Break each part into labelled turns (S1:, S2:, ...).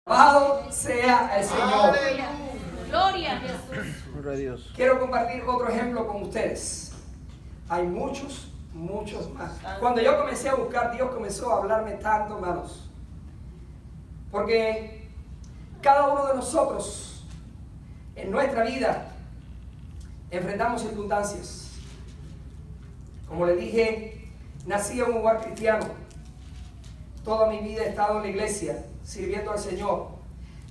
S1: Alabado sea el Señor.
S2: Gloria a Jesús.
S3: Gloria a Dios.
S1: Quiero compartir otro ejemplo con ustedes. Hay muchos más. Cuando yo comencé a buscar, Dios comenzó a hablarme tanto, hermanos. Porque cada uno de nosotros en nuestra vida enfrentamos circunstancias. Como le dije, nací en un hogar cristiano. Toda mi vida he estado en la iglesia, sirviendo al Señor.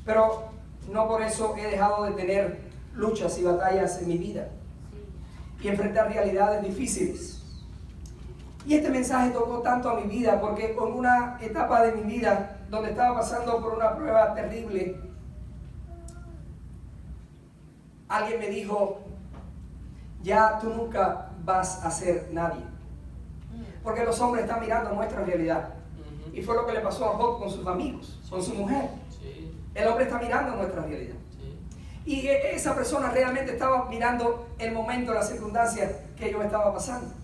S1: Pero no por eso he dejado de tener luchas y batallas en mi vida. Y enfrentar realidades difíciles. Y este mensaje tocó tanto a mi vida porque con una etapa de mi vida donde estaba pasando por una prueba terrible, alguien me dijo, ya tú nunca vas a ser nadie. Porque los hombres están mirando nuestra realidad. Y fue lo que le pasó a Job con sus amigos, con su mujer. El hombre está mirando nuestra realidad. Y esa persona realmente estaba mirando el momento, la circunstancia que yo estaba pasando.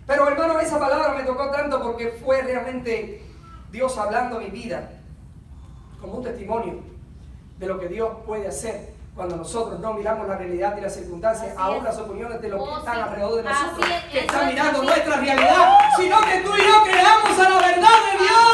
S1: Pero hermano, esa palabra me tocó tanto porque fue realmente Dios hablando a mi vida como un testimonio de lo que Dios puede hacer cuando nosotros no miramos la realidad y las circunstancias, aún las opiniones de los que están alrededor de nosotros, que están mirando nuestra realidad, sino que tú y yo creamos a la verdad de Dios.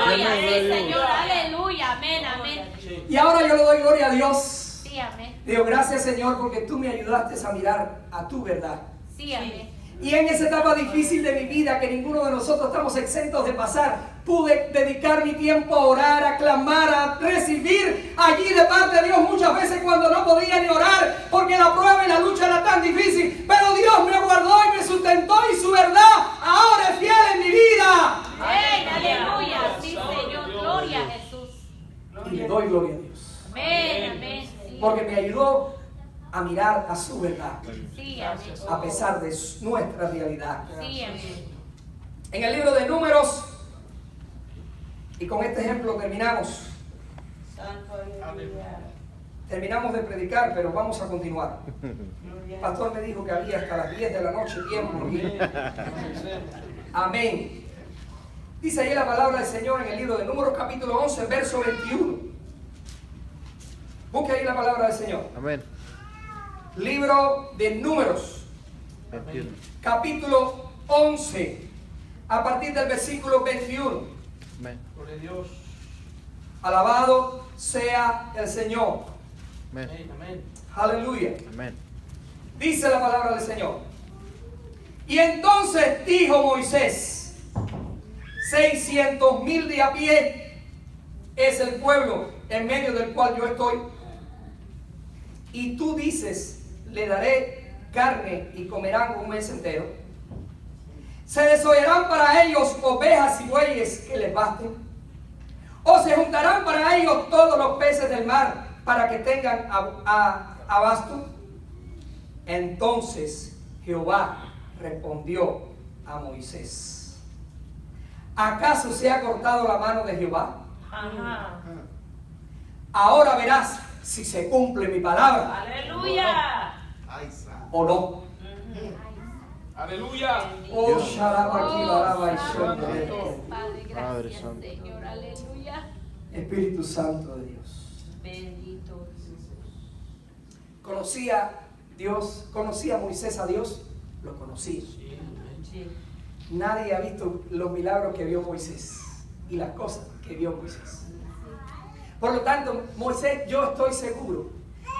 S2: Aleluya, sí, Señor, aleluya, amén, amén.
S1: Y ahora yo le doy gloria a Dios.
S2: Sí, amén.
S1: Digo, gracias Señor porque tú me ayudaste a mirar a tu verdad.
S2: Sí, amén.
S1: Y en esa etapa difícil de mi vida que ninguno de nosotros estamos exentos de pasar, pude dedicar mi tiempo a orar, a clamar, a recibir allí de parte de Dios muchas veces cuando no podía ni orar porque la prueba y la lucha era tan difícil. Pero Dios me guardó y me sustentó y su verdad ahora es fiel en mi vida.
S2: Amén, aleluya, sí, Señor, gloria a Jesús.
S1: Y le doy gloria a Dios.
S2: Amén, amén. Sí.
S1: Porque me ayudó a mirar a su verdad.
S2: Sí, amén.
S1: A pesar de nuestra realidad.
S2: Sí, amén.
S1: En el libro de Números, y con este ejemplo terminamos. Terminamos de predicar, pero vamos a continuar. El pastor me dijo que había hasta las 10 de la noche tiempo. Amén. Dice ahí la palabra del Señor en el libro de Números capítulo 11, verso 21. Busque ahí la palabra del Señor.
S3: Amén.
S1: Libro de Números,
S3: 21.
S1: capítulo 11, a partir del versículo 21.
S3: Amén.
S4: Gloria a Dios.
S1: Alabado sea el Señor.
S3: Amén.
S4: Amén.
S1: Aleluya.
S3: Amén.
S1: Dice la palabra del Señor. Y entonces dijo Moisés, 600,000 de a pie es el pueblo en medio del cual yo estoy. Y tú dices, le daré carne y comerán un mes entero. Se desollarán para ellos ovejas y bueyes que les basten. O se juntarán para ellos todos los peces del mar para que tengan abasto. Entonces Jehová respondió a Moisés, ¿acaso se ha cortado la mano de Jehová? Ahora verás si se cumple mi palabra.
S2: Aleluya.
S1: ¿O no?
S4: Aleluya.
S1: Oh, Sharabaki, Baraba y
S2: Padre,
S1: Shondre.
S2: Padre,
S3: Padre
S2: gracias,
S3: Santo.
S2: Señor, aleluya.
S1: Espíritu Santo de Dios.
S2: Bendito Jesús.
S1: Conocía a Moisés a Dios, lo conocía.
S2: Sí.
S1: Nadie ha visto los milagros que vio Moisés y las cosas que vio Moisés. Por lo tanto, Moisés, yo estoy seguro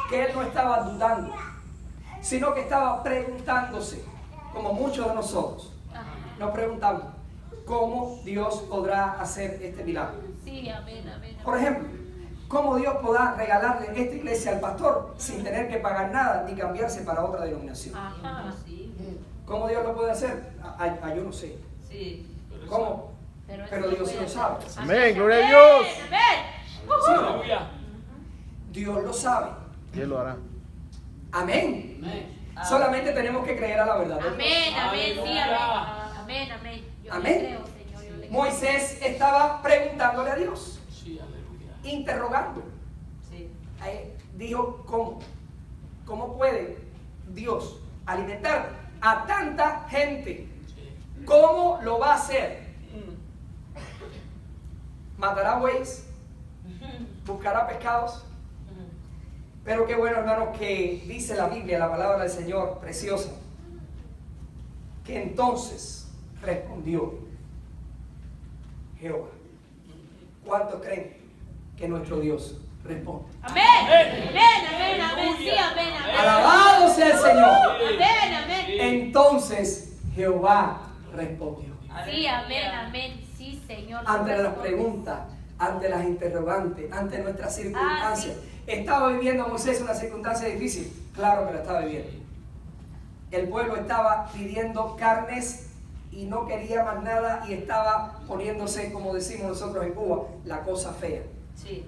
S1: que él no estaba dudando, sino que estaba preguntándose, como muchos de nosotros nos preguntamos, ¿cómo Dios podrá hacer este milagro?
S2: Sí, amén, amén.
S1: Por ejemplo, ¿cómo Dios podrá regalarle esta iglesia al pastor sin tener que pagar nada ni cambiarse para otra denominación?
S2: Ajá, sí.
S1: ¿Cómo Dios lo puede hacer? Yo no sé.
S2: Sí.
S1: ¿Cómo? Pero Dios sí lo sabe.
S3: Amén, gloria a Dios.
S2: Amén.
S1: ¿Sí o no?
S4: Aleluya.
S1: Dios lo sabe.
S3: ¿Quién lo hará?
S1: Amén.
S4: Amén.
S1: Solamente tenemos que creer a la verdad de Dios.
S2: Amén, amén, sí,
S4: Aleluya.
S2: amén. Amén. Yo
S1: Amén.
S2: le creo, Señor, yo le creo.
S1: Moisés estaba preguntándole a Dios,
S4: Sí, aleluya.
S1: interrogando.
S2: Sí.
S1: Ahí dijo, ¿cómo puede Dios alimentar a tanta gente?
S4: Sí.
S1: ¿Cómo lo va a hacer? matará bueyes, buscará pescados. Pero qué bueno, hermanos, que dice la Biblia, la palabra del Señor, preciosa, que entonces respondió Jehová. ¿Cuántos creen que nuestro Dios responde?
S2: Amén. Amén, amén. Sí, amén, amén.
S1: Alabado sea el Señor.
S2: Amén, amén.
S1: Entonces Jehová respondió.
S2: Sí, amén, amén. Sí, Señor.
S1: Ante las preguntas, ante las interrogantes, ante nuestras circunstancias. ¿Estaba viviendo Moisés una circunstancia difícil? Claro que la estaba viviendo. El pueblo estaba pidiendo carnes y no quería más nada y estaba poniéndose, como decimos nosotros en Cuba, la cosa fea.
S2: Sí.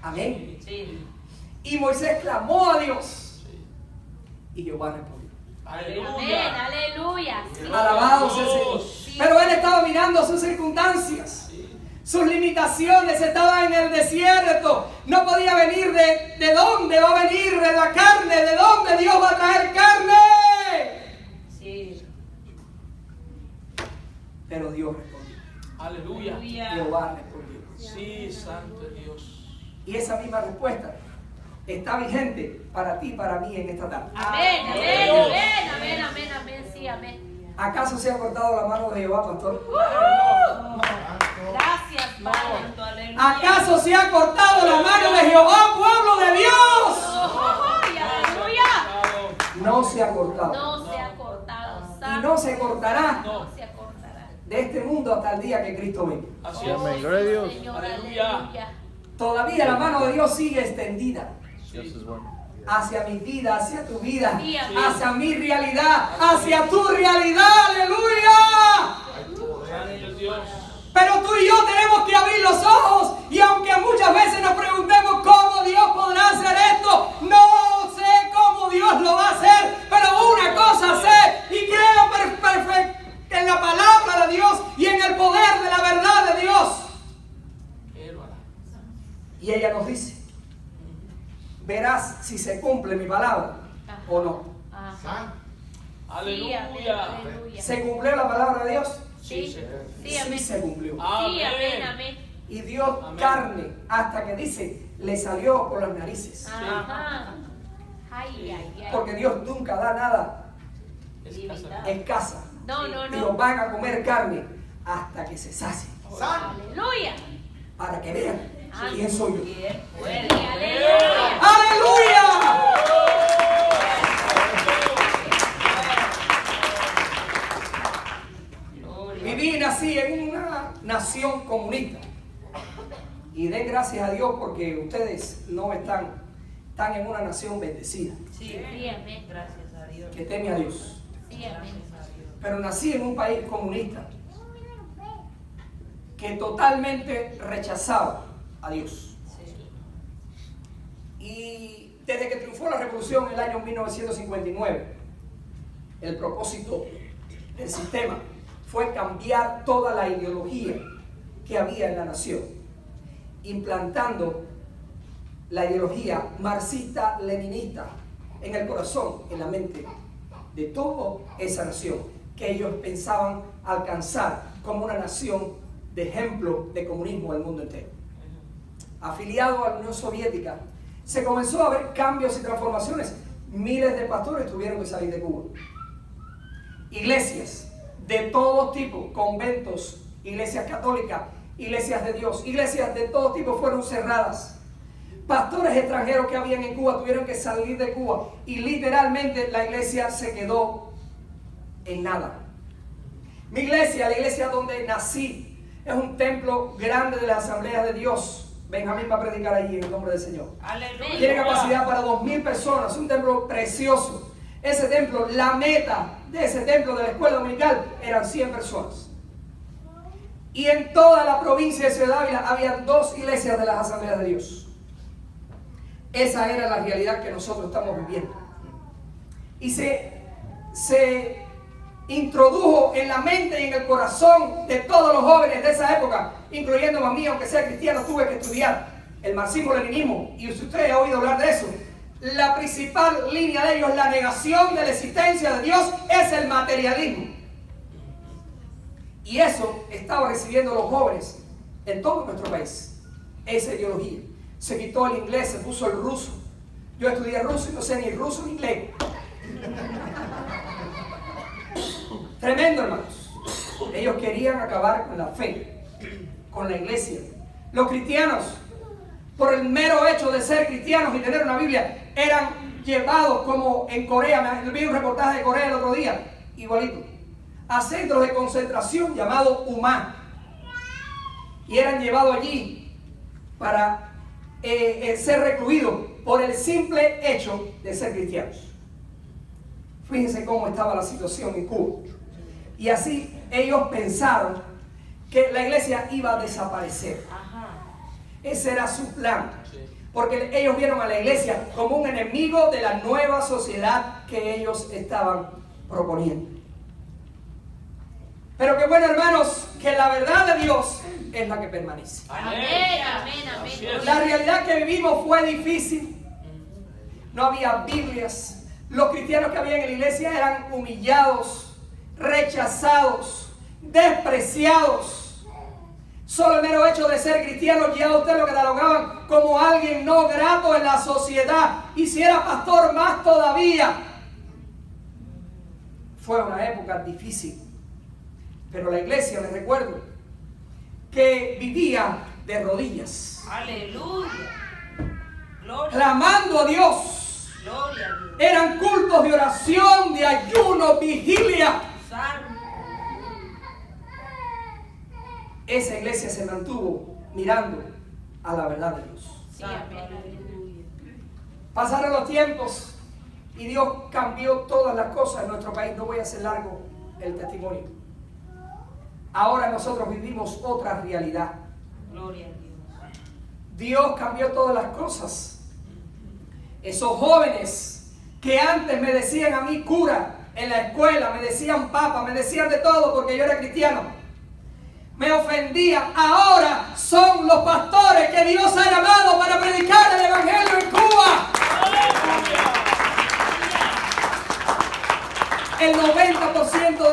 S1: Amén.
S2: Sí.
S1: Y Moisés clamó a Dios y Jehová respondió.
S2: Amén, aleluya. Sí.
S1: Alabado sea el Señor.
S2: Sí.
S1: Pero él estaba mirando sus circunstancias. Sus limitaciones, estaba en el desierto, no podía venir de dónde va a venir la carne, de dónde Dios va a traer carne.
S2: Sí.
S1: Pero Dios respondió.
S4: Aleluya.
S1: Jehová respondió.
S4: Sí, santo es Dios.
S1: Y esa misma respuesta está vigente para ti y para mí en esta tarde.
S2: Amén, amén, amén, amén, amén, amén, sí, amén.
S1: ¿Acaso se ha cortado la mano de Jehová, pastor?
S2: Gracias, Padre. Aleluya.
S1: ¿Acaso se ha cortado la mano de Jehová, pueblo de Dios?
S2: Aleluya.
S1: No se ha cortado.
S2: No se ha cortado.
S1: Y no se cortará
S2: No se cortará.
S1: de este mundo hasta el día que Cristo venga.
S4: Así es.
S3: Amén. Gloria a Dios.
S2: Señor,
S4: Aleluya.
S2: aleluya.
S1: Todavía la mano de Dios sigue extendida
S3: Dios es bueno.
S1: hacia mi vida, hacia tu vida,
S2: Sí, amén.
S1: hacia mi realidad, hacia tu realidad. ¡Aleluya!
S4: Santo es Dios.
S1: Pero tú y yo tenemos que abrir los ojos y aunque muchas veces nos preguntemos cómo Dios podrá hacer esto, no sé cómo Dios lo va a hacer, pero una cosa sé y creo perfecto en la palabra de Dios y en el poder de la verdad de Dios.
S4: Él lo hará.
S1: Y ella nos dice, verás si se cumple mi palabra o no.
S2: Ajá. Sí, amén,
S4: Aleluya.
S2: aleluya.
S1: ¿Se cumplió la palabra de Dios?
S2: Sí,
S4: Señor.
S2: sí,
S1: Sí,
S2: amén.
S1: se cumplió.
S2: Sí, amén,
S4: Amén.
S2: amén.
S1: Y dio
S4: Amén.
S1: carne hasta que dice, le salió por las narices.
S2: Ajá. Ay, ay, ay.
S1: Porque Dios nunca da nada
S4: Escasa.
S1: escasa.
S2: No, no,
S1: Dios
S2: no.
S1: van a comer carne hasta que se sacie.
S2: Aleluya.
S1: Para que vean quién soy yo.
S2: Sí, aleluya.
S1: ¡Aleluya! Viví y nací en una nación comunista. Y den gracias a Dios porque ustedes no están en una nación bendecida,
S2: Sí, amén. Gracias a Dios.
S1: que teme a Dios.
S2: Sí, amén.
S1: Pero nací en un país comunista que totalmente rechazaba a Dios. Y desde que triunfó la revolución en el año 1959, el propósito del sistema fue cambiar toda la ideología que había en la nación, implantando la ideología marxista-leninista en el corazón, en la mente de toda esa nación, que ellos pensaban alcanzar como una nación de ejemplo de comunismo al mundo entero. Afiliado a la Unión Soviética, se comenzó a ver cambios y transformaciones. Miles de pastores tuvieron que salir de Cuba. Iglesias de todo tipo, conventos, iglesias católicas, iglesias de Dios, iglesias de todo tipo fueron cerradas. Pastores extranjeros que habían en Cuba tuvieron que salir de Cuba y literalmente la iglesia se quedó en nada. Mi iglesia, la iglesia donde nací, es un templo grande de la Asamblea de Dios. Benjamín va a predicar allí en el nombre del Señor.
S2: Aleluya.
S1: Tiene capacidad para 2000 personas, un templo precioso. Ese templo, la meta de ese templo de la escuela dominical eran 100 personas. Y en toda la provincia de Ciudad Ávila había 2 iglesias de las Asambleas de Dios. Esa era la realidad que nosotros estamos viviendo. Y se introdujo en la mente y en el corazón de todos los jóvenes de esa época, incluyéndome a mí, aunque sea cristiano, tuve que estudiar el marxismo-leninismo. Y si usted ha oído hablar de eso, la principal línea de ellos, la negación de la existencia de Dios, es el materialismo. Y eso estaba recibiendo los jóvenes en todo nuestro país esa ideología. Se quitó el inglés, se puso el ruso. Yo estudié ruso y no sé ni ruso ni inglés. Tremendo, hermanos. Ellos querían acabar con la fe, con la iglesia. Los cristianos, por el mero hecho de ser cristianos y tener una Biblia, eran llevados, como en Corea, vi un reportaje de Corea el otro día, igualito, a centros de concentración llamados UMA. Y eran llevados allí para ser recluidos por el simple hecho de ser cristianos. Fíjense cómo estaba la situación en Cuba. Y así ellos pensaron que la iglesia iba a desaparecer. Ese era su plan. Porque ellos vieron a la iglesia como un enemigo de la nueva sociedad que ellos estaban proponiendo. Pero qué bueno, hermanos, que la verdad de Dios es la que permanece.
S2: Amén, amén, amén.
S1: La realidad que vivimos fue difícil. No había Biblias. Los cristianos que había en la iglesia eran humillados, rechazados, despreciados. Solo el mero hecho de ser cristiano ya usted lo catalogaban como alguien no grato en la sociedad. Y si era pastor, más todavía. Fue una época difícil. Pero la iglesia, les recuerdo, que vivía de rodillas.
S2: Aleluya. Gloria.
S1: Clamando a Dios.
S2: Gloria a Dios.
S1: Eran cultos de oración, de ayuno, vigilia.
S2: Santo.
S1: Esa iglesia se mantuvo mirando a la verdad de Dios.
S2: Sí, amén.
S1: Pasaron los tiempos y Dios cambió todas las cosas en nuestro país. No voy a hacer largo el testimonio. Ahora nosotros vivimos otra realidad.
S2: Gloria a Dios.
S1: Dios cambió todas las cosas. Esos jóvenes que antes me decían a mí cura en la escuela, me decían papa, me decían de todo porque yo era cristiano, me ofendían. Ahora son los pastores que Dios ha llamado para predicar el evangelio en Cuba.